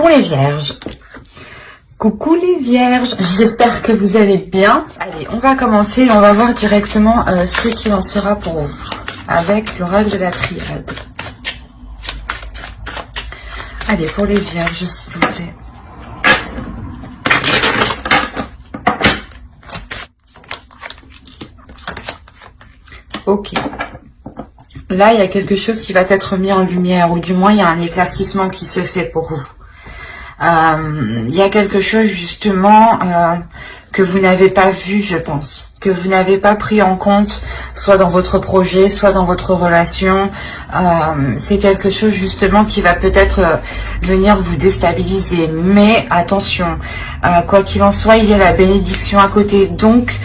pour les vierges. Coucou les vierges, j'espère que vous allez bien. Allez, on va commencer et on va voir directement ce qu'il en sera pour vous avec l'oracle de la triade. Allez, pour les vierges, s'il vous plaît. Ok. Là, il y a quelque chose qui va être mis en lumière, ou du moins, il y a un éclaircissement qui se fait pour vous. Il y a quelque chose, justement, que vous n'avez pas vu, je pense. Que vous n'avez pas pris en compte, soit dans votre projet, soit dans votre relation. C'est quelque chose, justement, qui va peut-être venir vous déstabiliser. Mais, attention, quoi qu'il en soit, il y a la bénédiction à côté. Donc,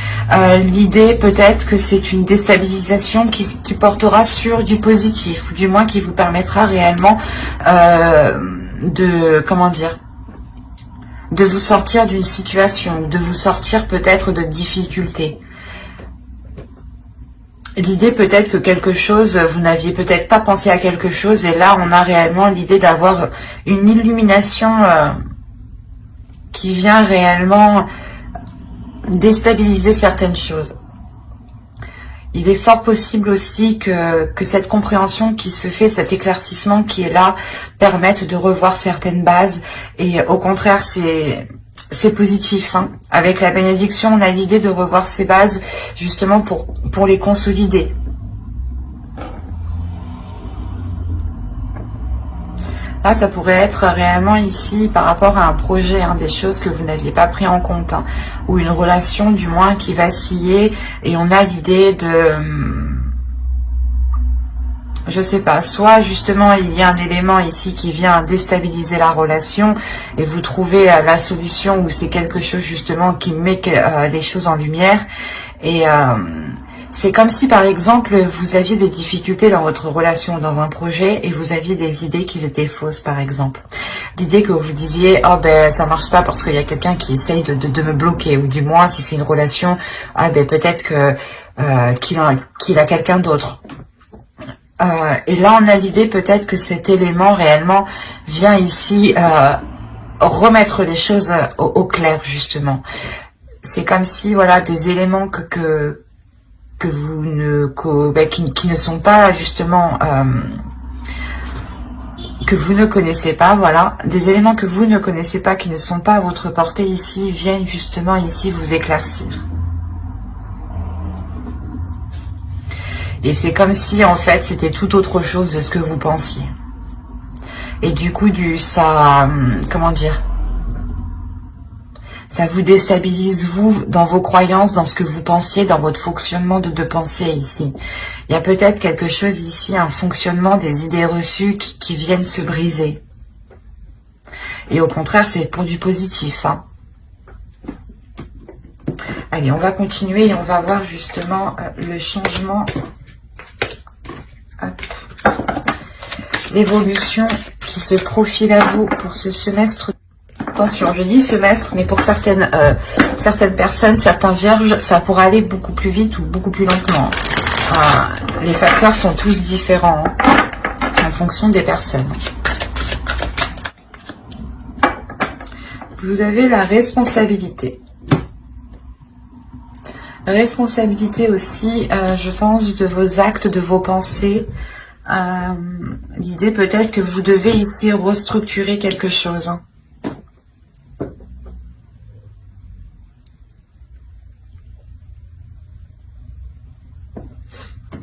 l'idée, peut-être que c'est une déstabilisation qui portera sur du positif. Ou du moins, qui vous permettra réellement de vous sortir d'une situation, de vous sortir peut-être de difficultés. L'idée peut-être que quelque chose, vous n'aviez peut-être pas pensé à quelque chose, et là on a réellement l'idée d'avoir une illumination qui vient réellement déstabiliser certaines choses. Il est fort possible aussi que cette compréhension qui se fait, cet éclaircissement qui est là, permette de revoir certaines bases. Et au contraire, c'est positif. Hein. Avec la bénédiction, on a l'idée de revoir ces bases justement pour les consolider. Là, ça pourrait être réellement ici par rapport à un projet, hein, des choses que vous n'aviez pas pris en compte, hein, ou une relation du moins qui vacillait, et on a l'idée de, je sais pas, soit justement il y a un élément ici qui vient déstabiliser la relation, et vous trouvez la solution, ou c'est quelque chose justement qui met les choses en lumière, et c'est comme si, par exemple, vous aviez des difficultés dans votre relation, dans un projet, et vous aviez des idées qui étaient fausses, par exemple. L'idée que vous disiez, oh ben ça marche pas parce qu'il y a quelqu'un qui essaye de me bloquer, ou du moins, si c'est une relation, ah ben peut-être que qu'il a quelqu'un d'autre. Et là, on a l'idée peut-être que cet élément réellement vient ici remettre les choses au clair, justement. C'est comme si, voilà, des éléments qui ne sont pas justement que vous ne connaissez pas, voilà, des éléments que vous ne connaissez pas, qui ne sont pas à votre portée ici, viennent justement ici vous éclaircir. Et c'est comme si en fait c'était tout autre chose de ce que vous pensiez. Et du coup comment dire, ça vous déstabilise, vous, dans vos croyances, dans ce que vous pensiez, dans votre fonctionnement de pensée ici. Il y a peut-être quelque chose ici, un fonctionnement des idées reçues qui viennent se briser. Et au contraire, c'est pour du positif. Hein. Allez, on va continuer et on va voir justement le changement, l'évolution qui se profile à vous pour ce semestre. Attention, je dis semestre, mais pour certaines personnes, certains vierges, ça pourra aller beaucoup plus vite ou beaucoup plus lentement. Les facteurs sont tous différents, hein, en fonction des personnes. Vous avez la responsabilité. Responsabilité aussi, je pense, de vos actes, de vos pensées. L'idée peut-être que vous devez ici restructurer quelque chose. Hein.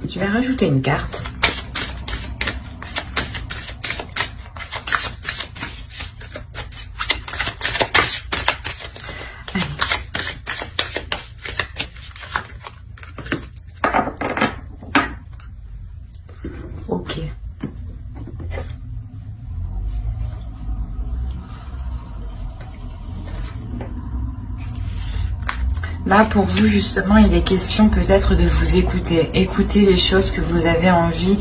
Je vais rajouter une carte. Allez. Ok. Là, pour vous, justement, il est question peut-être de vous écouter. Écouter les choses que vous avez envie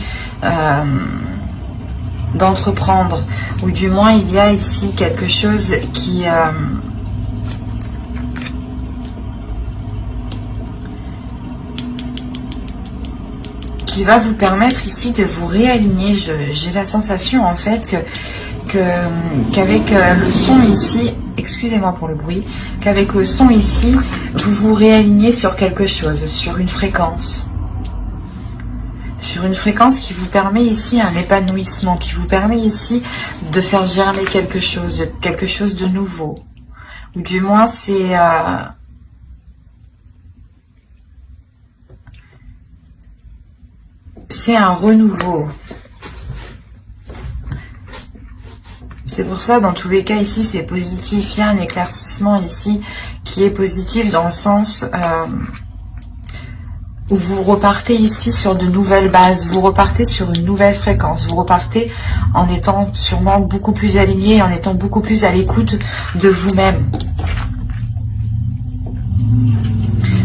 d'entreprendre. Ou du moins, il y a ici quelque chose qui va vous permettre ici de vous réaligner. J'ai la sensation, en fait, qu'avec le son ici, excusez-moi pour le bruit, qu'avec le son ici, vous vous réalignez sur quelque chose, sur une fréquence. Sur une fréquence qui vous permet ici un épanouissement, qui vous permet ici de faire germer quelque chose de nouveau. Ou du moins, c'est un renouveau. C'est pour ça, dans tous les cas, ici, c'est positif. Il y a un éclaircissement ici qui est positif dans le sens où vous repartez ici sur de nouvelles bases, vous repartez sur une nouvelle fréquence, vous repartez en étant sûrement beaucoup plus aligné, en étant beaucoup plus à l'écoute de vous-même.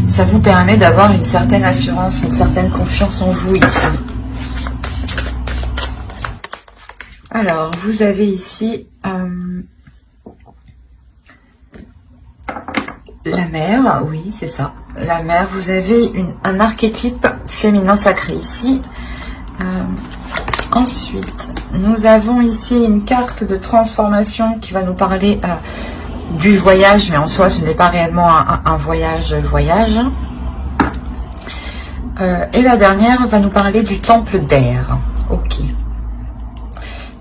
Ça vous permet d'avoir une certaine assurance, une certaine confiance en vous ici. Alors, vous avez ici la mer, oui, c'est ça, la mer. Vous avez un archétype féminin sacré ici. Ensuite, nous avons ici une carte de transformation qui va nous parler du voyage, mais en soi, ce n'est pas réellement un voyage. Et la dernière va nous parler du temple d'air. Ok.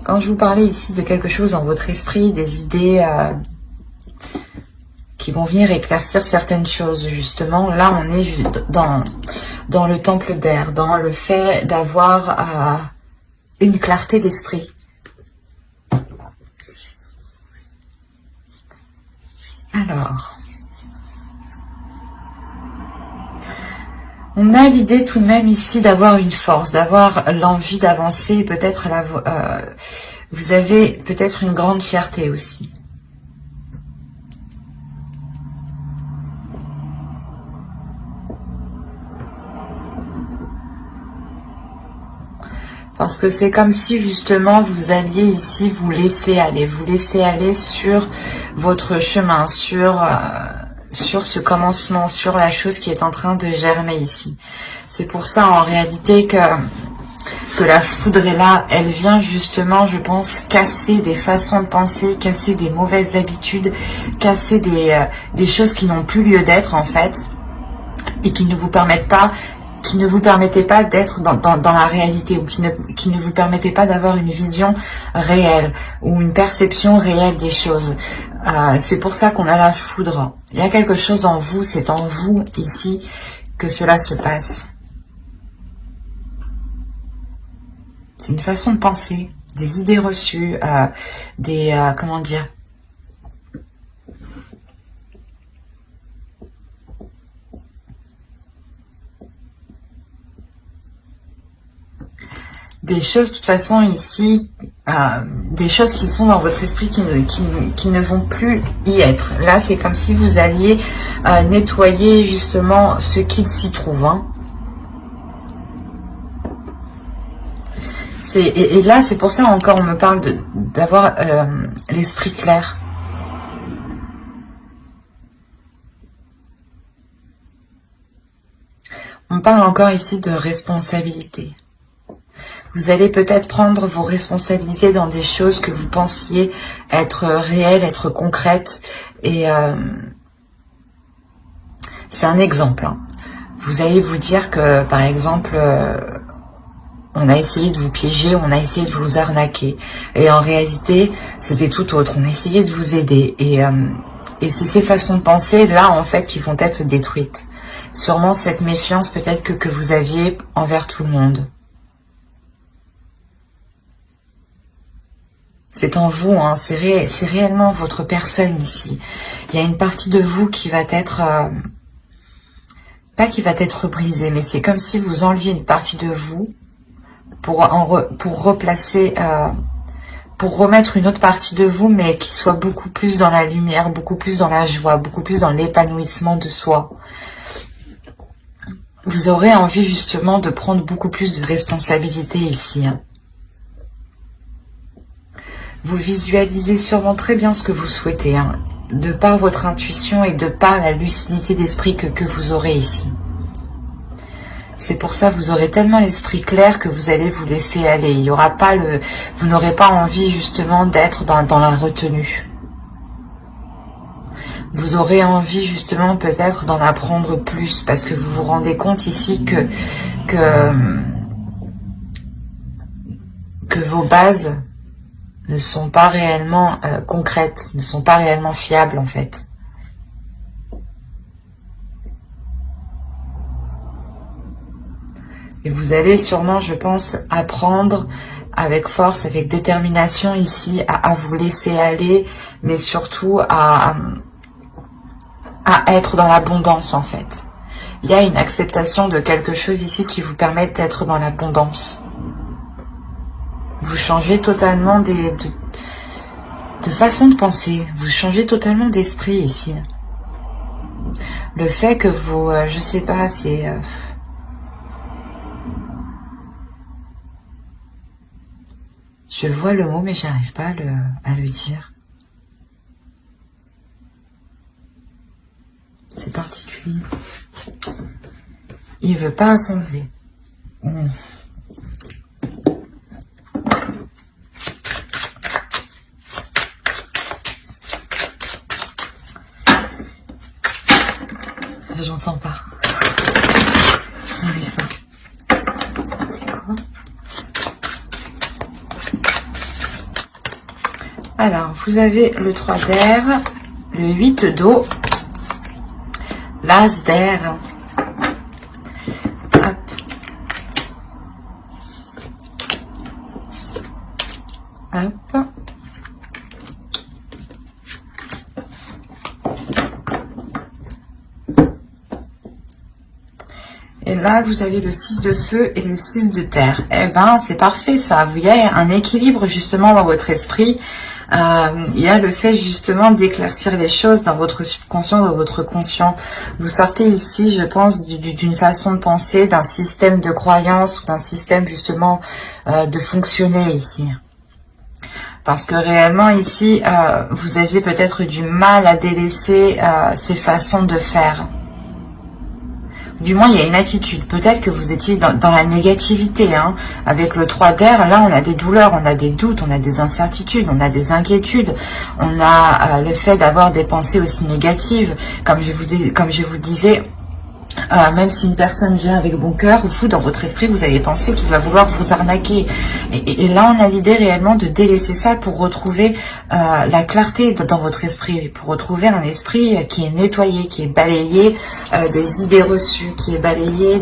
Quand je vous parlais ici de quelque chose dans votre esprit, des idées qui vont venir éclaircir certaines choses, justement, là on est dans le temple d'air, dans le fait d'avoir une clarté d'esprit. Alors, on a l'idée tout de même ici d'avoir une force, d'avoir l'envie d'avancer, peut-être vous avez peut-être une grande fierté aussi. Parce que c'est comme si justement vous alliez ici vous laisser aller sur votre chemin, sur ce commencement, sur la chose qui est en train de germer ici. C'est pour ça en réalité que la foudre est là, elle vient justement, je pense, casser des façons de penser, casser des mauvaises habitudes, casser des choses qui n'ont plus lieu d'être en fait, et qui ne vous permettaient pas d'être dans la réalité, ou qui ne vous permettaient pas d'avoir une vision réelle ou une perception réelle des choses. C'est pour ça qu'on a la foudre. Il y a quelque chose en vous, c'est en vous ici que cela se passe. C'est une façon de penser, des idées reçues, comment dire, des choses, de toute façon, ici, des choses qui sont dans votre esprit qui ne vont plus y être. Là, c'est comme si vous alliez nettoyer justement ce qu'il s'y trouve. Hein. Et là, c'est pour ça encore, on me parle d'avoir l'esprit clair. On parle encore ici de responsabilité. Vous allez peut-être prendre vos responsabilités dans des choses que vous pensiez être réelles, être concrètes. Et c'est un exemple. Hein. Vous allez vous dire que, par exemple, on a essayé de vous piéger, on a essayé de vous arnaquer. Et en réalité, c'était tout autre. On a essayé de vous aider. Et c'est ces façons de penser, là, en fait, qui vont être détruites. Sûrement cette méfiance, peut-être, que vous aviez envers tout le monde. C'est en vous, hein, c'est réellement votre personne ici. Il y a une partie de vous qui va être, pas qui va être brisée, mais c'est comme si vous enleviez une partie de vous pour replacer, pour remettre une autre partie de vous, mais qui soit beaucoup plus dans la lumière, beaucoup plus dans la joie, beaucoup plus dans l'épanouissement de soi. Vous aurez envie justement de prendre beaucoup plus de responsabilités ici, hein. Vous visualisez sûrement très bien ce que vous souhaitez, hein, de par votre intuition et de par la lucidité d'esprit que vous aurez ici. C'est pour ça que vous aurez tellement l'esprit clair que vous allez vous laisser aller. Il y aura pas vous n'aurez pas envie justement d'être dans la retenue. Vous aurez envie justement peut-être d'en apprendre plus parce que vous vous rendez compte ici que vos bases ne sont pas réellement concrètes, ne sont pas réellement fiables en fait. Et vous allez sûrement, je pense, apprendre avec force, avec détermination ici à vous laisser aller, mais surtout à être dans l'abondance en fait. Il y a une acceptation de quelque chose ici qui vous permet d'être dans l'abondance. Vous changez totalement de façon de penser, vous changez totalement d'esprit ici. Le fait que vous, je sais pas, c'est... je vois le mot mais j'arrive pas à le dire. C'est particulier. Il veut pas s'enlever. J'entends pas. J'arrive pas. C'est quoi? Alors, vous avez le 3 d'air, le 8 d'eau, l'as d'air. Hop. Hop. Et là, vous avez le 6 de feu et le 6 de terre. Eh ben, c'est parfait ça. Vous voyez, un équilibre justement dans votre esprit. Il y a le fait justement d'éclaircir les choses dans votre subconscient, dans votre conscient. Vous sortez ici, je pense, d'une façon de penser, d'un système de croyance, d'un système justement de fonctionner ici. Parce que réellement ici, vous aviez peut-être du mal à délaisser ces façons de faire. Du moins, il y a une attitude. Peut-être que vous étiez dans la négativité. Hein. Avec le 3 d'air, là, on a des douleurs, on a des doutes, on a des incertitudes, on a des inquiétudes. On a le fait d'avoir des pensées aussi négatives. Comme je vous disais, même si une personne vient avec bon cœur, vous, dans votre esprit, vous allez penser qu'il va vouloir vous arnaquer. Et là, on a l'idée réellement de délaisser ça pour retrouver la clarté dans votre esprit, pour retrouver un esprit qui est nettoyé, qui est balayé des idées reçues, qui est balayé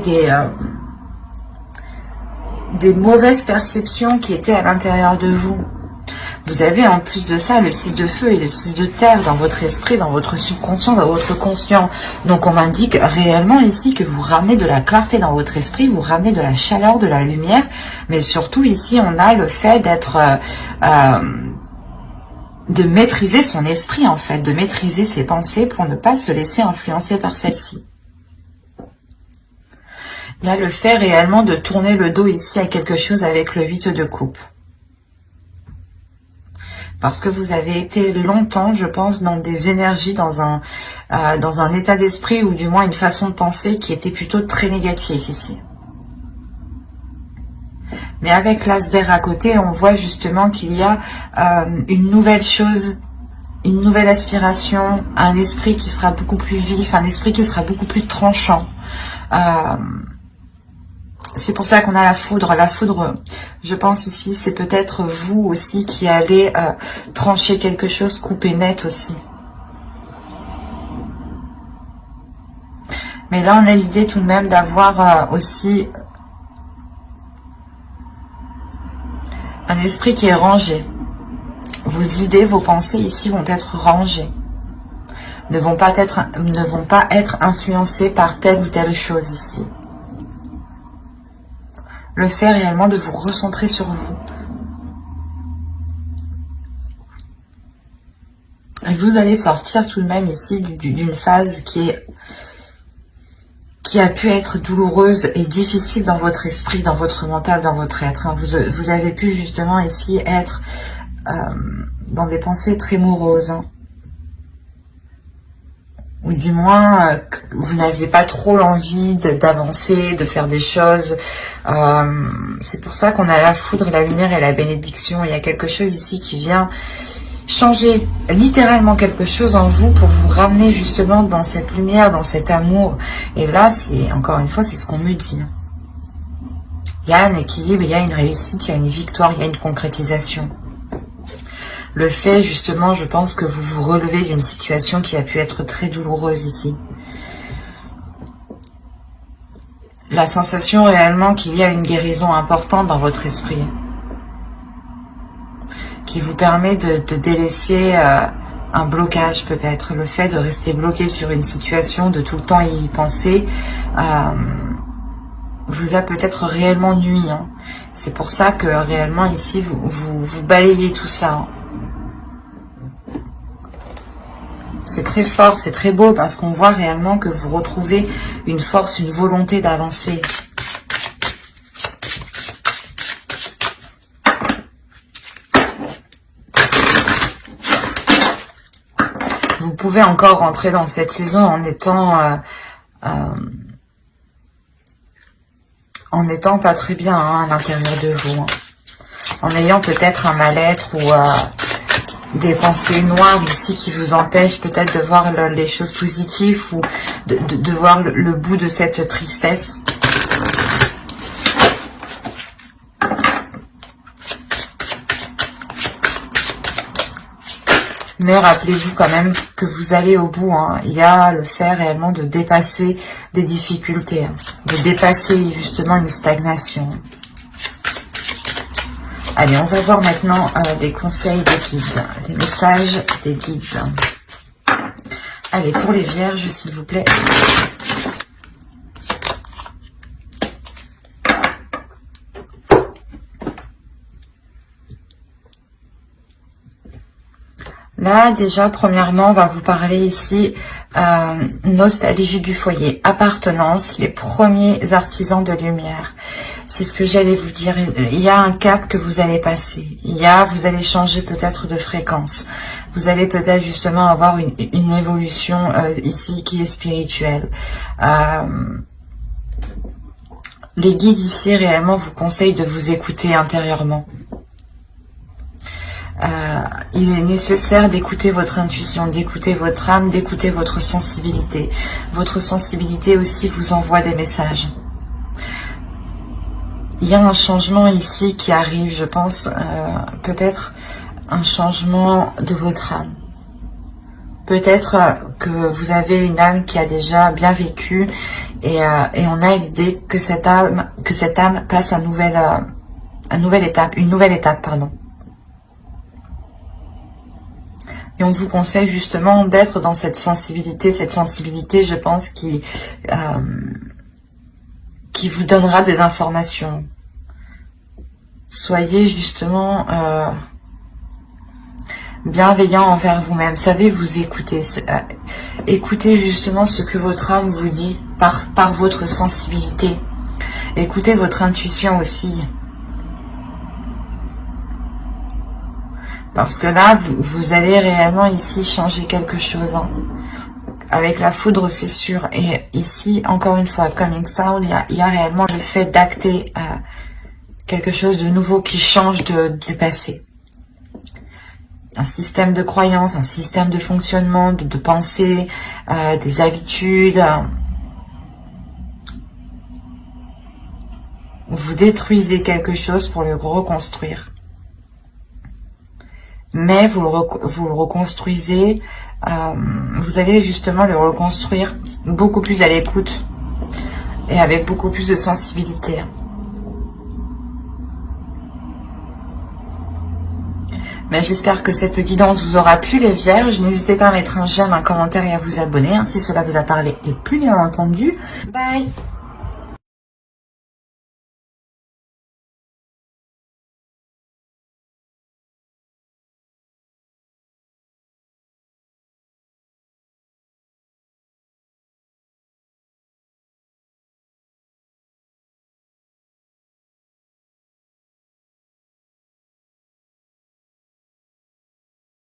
des mauvaises perceptions qui étaient à l'intérieur de vous. Vous avez en plus de ça le 6 de feu et le 6 de terre dans votre esprit, dans votre subconscient, dans votre conscient. Donc on m'indique réellement ici que vous ramenez de la clarté dans votre esprit, vous ramenez de la chaleur, de la lumière. Mais surtout ici on a le fait d'être... de maîtriser son esprit en fait, de maîtriser ses pensées pour ne pas se laisser influencer par celles-ci. Il y a le fait réellement de tourner le dos ici à quelque chose avec le 8 de coupe. Parce que vous avez été longtemps, je pense, dans des énergies, dans un état d'esprit ou du moins une façon de penser qui était plutôt très négative ici. Mais avec l'as d'air à côté, on voit justement qu'il y a une nouvelle chose, une nouvelle aspiration, un esprit qui sera beaucoup plus vif, un esprit qui sera beaucoup plus tranchant. C'est pour ça qu'on a la foudre. La foudre, je pense ici, c'est peut-être vous aussi qui allez trancher quelque chose, couper net aussi. Mais là, on a l'idée tout de même d'avoir aussi un esprit qui est rangé. Vos idées, vos pensées ici vont être rangées. Ne vont pas être influencées par telle ou telle chose ici. Le fait réellement de vous recentrer sur vous. Et vous allez sortir tout de même ici d'une phase qui a pu être douloureuse et difficile dans votre esprit, dans votre mental, dans votre être. Vous avez pu justement ici être dans des pensées très moroses. ou du moins que vous n'aviez pas trop l'envie d'avancer, de faire des choses. C'est pour ça qu'on a la foudre, la lumière et la bénédiction. Il y a quelque chose ici qui vient changer littéralement quelque chose en vous pour vous ramener justement dans cette lumière, dans cet amour. Et là, c'est encore une fois, c'est ce qu'on me dit. Il y a un équilibre, il y a une réussite, il y a une victoire, il y a une concrétisation. Le fait, justement, je pense que vous vous relevez d'une situation qui a pu être très douloureuse ici. La sensation réellement qu'il y a une guérison importante dans votre esprit, qui vous permet de délaisser un blocage peut-être. Le fait de rester bloqué sur une situation, de tout le temps y penser, vous a peut-être réellement nui. Hein. C'est pour ça que réellement ici, vous balayez tout ça. Hein. C'est très fort, c'est très beau parce qu'on voit réellement que vous retrouvez une force, une volonté d'avancer. Vous pouvez encore rentrer dans cette saison en étant pas très bien hein, à l'intérieur de vous. Hein. En ayant peut-être un mal-être ou des pensées noires ici qui vous empêchent peut-être de voir les choses positives ou de voir le bout de cette tristesse. Mais rappelez-vous quand même que vous allez au bout. Hein. Il y a le fait réellement de dépasser des difficultés, hein. De dépasser justement une stagnation. Allez, on va voir maintenant des conseils des guides, les messages des guides. Allez, pour les vierges, s'il vous plaît. Là, déjà, premièrement, on va vous parler ici nostalgie du foyer, appartenance, les premiers artisans de lumière. C'est ce que j'allais vous dire. Il y a un cap que vous allez passer. Vous allez changer peut-être de fréquence. Vous allez peut-être justement avoir une évolution ici qui est spirituelle. Les guides ici réellement vous conseillent de vous écouter intérieurement. Il est nécessaire d'écouter votre intuition, d'écouter votre âme, d'écouter votre sensibilité. Votre sensibilité aussi vous envoie des messages. Il y a un changement ici qui arrive, je pense, peut-être un changement de votre âme. Peut-être que vous avez une âme qui a déjà bien vécu et on a l'idée que cette âme passe à une nouvelle étape, pardon. Et on vous conseille justement d'être dans cette sensibilité, je pense, qui vous donnera des informations. Soyez justement bienveillant envers vous-même. Savez vous écouter. Écoutez justement ce que votre âme vous dit par votre sensibilité. Écoutez votre intuition aussi. Parce que là, vous allez réellement ici changer quelque chose. Hein. Avec la foudre, c'est sûr. Et ici, encore une fois, coming sound, il y a réellement le fait d'acter quelque chose de nouveau qui change du passé. Un système de croyance, un système de fonctionnement, de pensée, des habitudes. Vous détruisez quelque chose pour le reconstruire. Mais vous le reconstruisez, vous allez justement le reconstruire beaucoup plus à l'écoute et avec beaucoup plus de sensibilité. Mais j'espère que cette guidance vous aura plu les vierges. N'hésitez pas à mettre un j'aime, un commentaire et à vous abonner si cela vous a parlé et plus bien entendu. Bye!